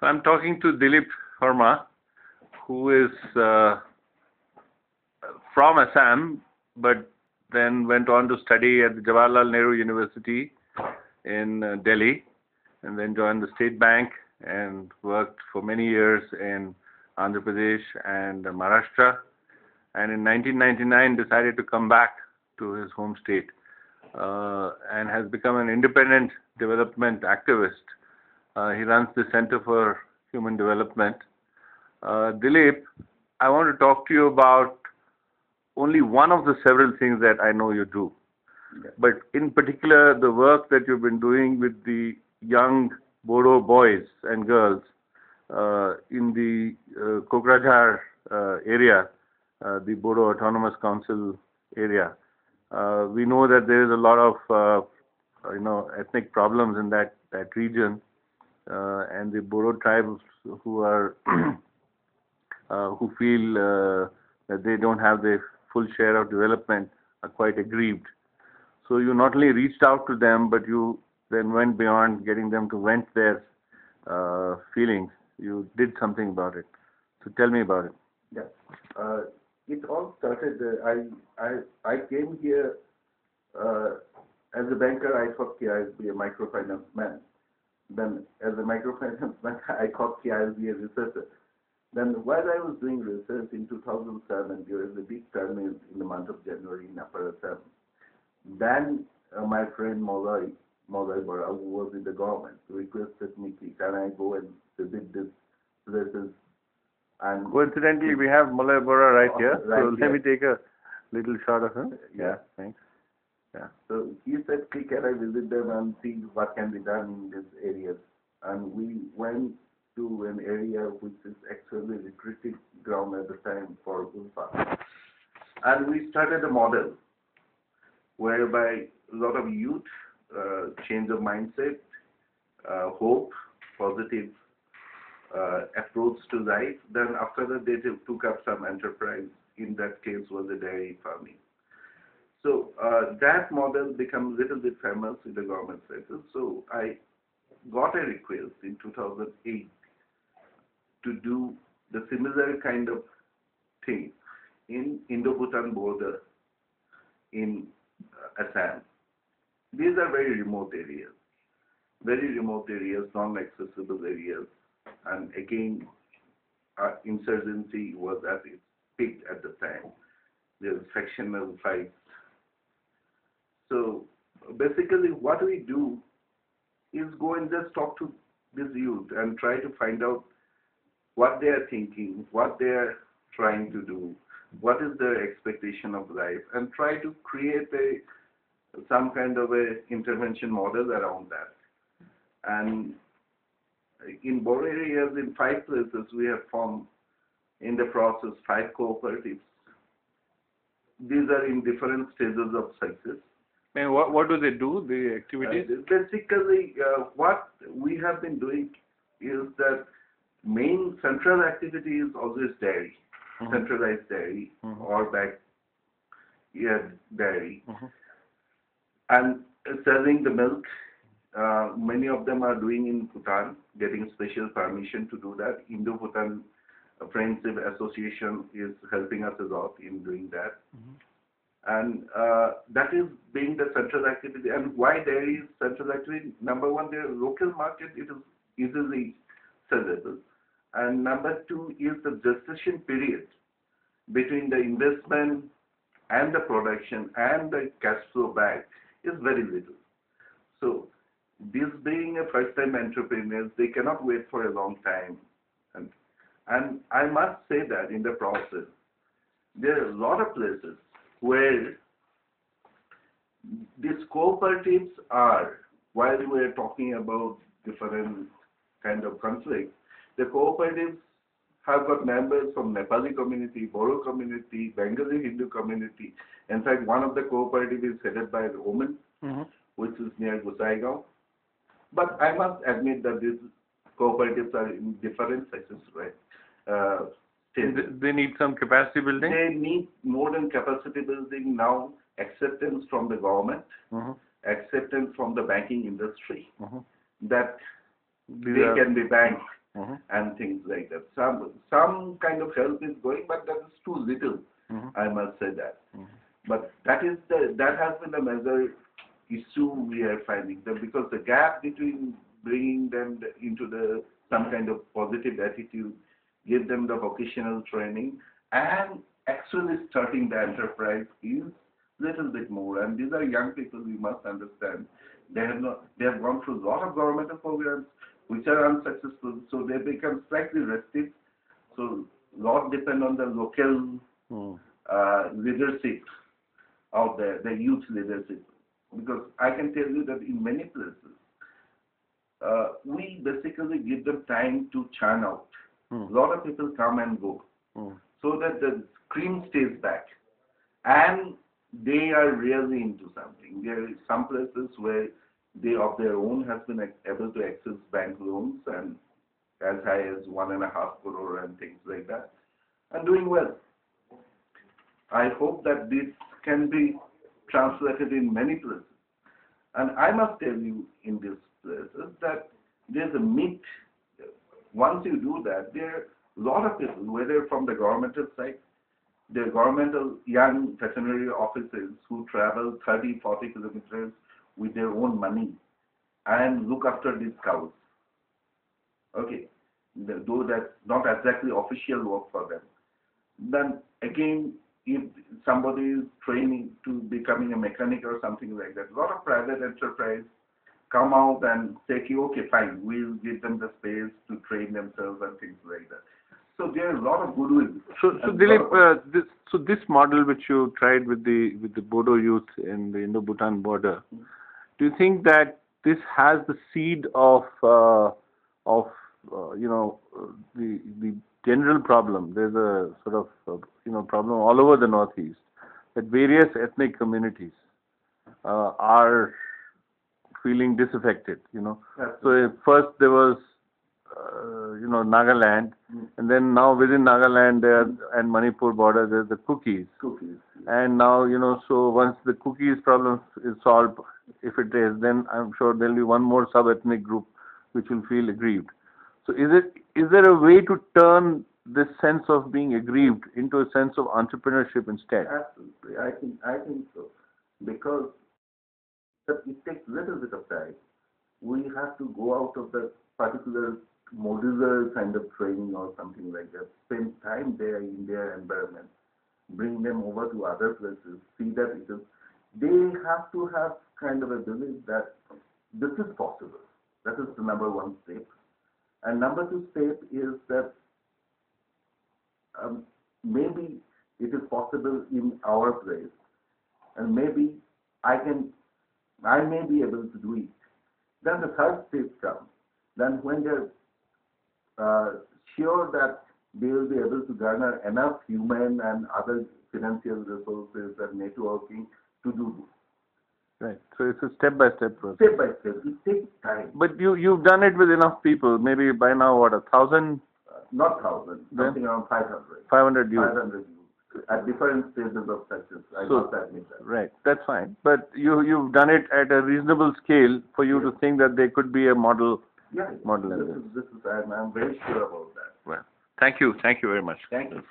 So I'm talking to Dilip Sarma, who is from Assam, but then went on to study at the Jawaharlal Nehru University in Delhi, and then joined the State Bank and worked for many years in Andhra Pradesh and Maharashtra. And in 1999 decided to come back to his home state and has become an independent development activist. He runs the Center for Human Development. Dilip, I want to talk to you about only one of the several things that I know you do. Yeah. But in particular, the work that you've been doing with the young Bodo boys and girls in the Kokrajhar area, the Bodo Autonomous Council area. We know that there is a lot of ethnic problems in that region, and the Bodo tribes who are who feel that they don't have the full share of development are quite aggrieved. So you not only reached out to them, but you then went beyond getting them to vent their feelings. You did something about it. So tell me about it. Yeah. It all started, I came here as a banker. I thought I would be a microfinance man. Then as a microfinance man, I thought I would be a researcher. Then while I was doing research in 2007, during the big turmoil in the month of January in Upper Assam, then my friend Molai Bora, who was in the government, requested me, can I go and visit these places? And coincidentally, we have Molai Bora right here. Right so here. let me take a little shot of him. Yeah. Thanks. Yeah. So he said, can I visit them and see what can be done in these areas? And we went to an area which is actually retreating ground at the time for Ulfa. And we started a model whereby a lot of youth change of mindset, hope, positive approach to life. Then after that, they took up some enterprise. In that case, was a dairy farming. So that model became a little bit famous in the government sector. So I got a request in 2008 to do the similar kind of thing in Indo-Bhutan border in Assam. These are very remote areas, non-accessible areas. And again, insurgency was at its peak at the time. There was factional fights. So basically what we do is go and just talk to this youth and try to find out what they are thinking, what they are trying to do, what is their expectation of life, and try to create some kind of a intervention model around that. And in Bodo areas, in 5 places, we have formed in the process 5 cooperatives. These are in different stages of success. And what do they do, the activities? Basically, what we have been doing is that main central activity is always dairy, centralized dairy or backyard dairy, and selling the milk. Many of them are doing in Bhutan, getting special permission to do that. Indo-Bhutan Friendship Association is helping us a lot in doing that. And that is being the central activity. And why dairy is central activity? Number one, the local market, it is easily sellable. And number 2 is the gestation period between the investment and the production and the cash flow back is very little. So this being a first-time entrepreneurs, they cannot wait for a long time. And I must say that in the process, there are a lot of places where these cooperatives are, while we are talking about different kind of conflicts, the cooperatives have got members from Nepali community, Bodo community, Bengali Hindu community. In fact, one of the cooperatives is headed by a woman, which is near Gusaigaon. But I must admit that these cooperatives are in different sectors, right? They need some capacity building? They need more than capacity building now, acceptance from the government, acceptance from the banking industry, that they can be banked and things like that. Some kind of help is going, but that is too little. I must say that. But that has been the major issue we are finding, that because the gap between bringing them into some kind of positive attitude, give them the vocational training, and actually starting the enterprise is little bit more. And these are young people, we must understand. They have gone through a lot of governmental programs which are unsuccessful, so they become slightly restive. So a lot depend on the local leadership out there, the youth leadership. Because I can tell you that in many places, we basically give them time to churn out. A lot of people come and go, so that the cream stays back, and they are really into something. There are some places where they of their own has been able to access bank loans and as high as 1.5 crore and things like that, and doing well. I hope that this can be translated in many places. And I must tell you in these places that there's a myth. Once you do that, there are a lot of people, whether from the governmental side, the governmental young veterinary officers who travel 30, 40 kilometers with their own money and look after these cows. Okay, though that's not exactly official work for them. Then again, if somebody is training to becoming a mechanic or something like that, a lot of private enterprise come out and say, okay, fine, we'll give them the space to train themselves and things like that. So there is a lot of goodwill. So Dilip, this model which you tried with the Bodo youth in the Indo-Bhutan border, do you think that this has the seed of the general problem? There's a sort of problem all over the Northeast that various ethnic communities are feeling disaffected. So at first there was Nagaland, and then now within Nagaland and Manipur border there's the Cookies. And now so once the Cookies problem is solved, if it is, then I'm sure there'll be one more sub-ethnic group which will feel aggrieved. So is there a way to turn this sense of being aggrieved into a sense of entrepreneurship instead? Absolutely, I think so, because it takes a little bit of time. We have to go out of that particular modular kind of training or something like that, spend time there in their environment, bring them over to other places, see that they have to have kind of a belief that this is possible. That is the number one step. And number two step is that maybe it is possible in our place, and maybe I may be able to do it. Then the third step comes. Then when they're sure that they will be able to garner enough human and other financial resources and networking to do this. Right. So it's a step-by-step process. Step by step. It takes time. But you've done it with enough people. Maybe by now, what, 1,000? Not 1,000. Something around 500. 500 youth. 500 youth. At different stages of success. I must admit that. Right. That's fine. But you've done it at a reasonable scale for you to think that there could be a model. Yeah. Model. I'm very sure about that. Well, thank you. Thank you very much. Thank you.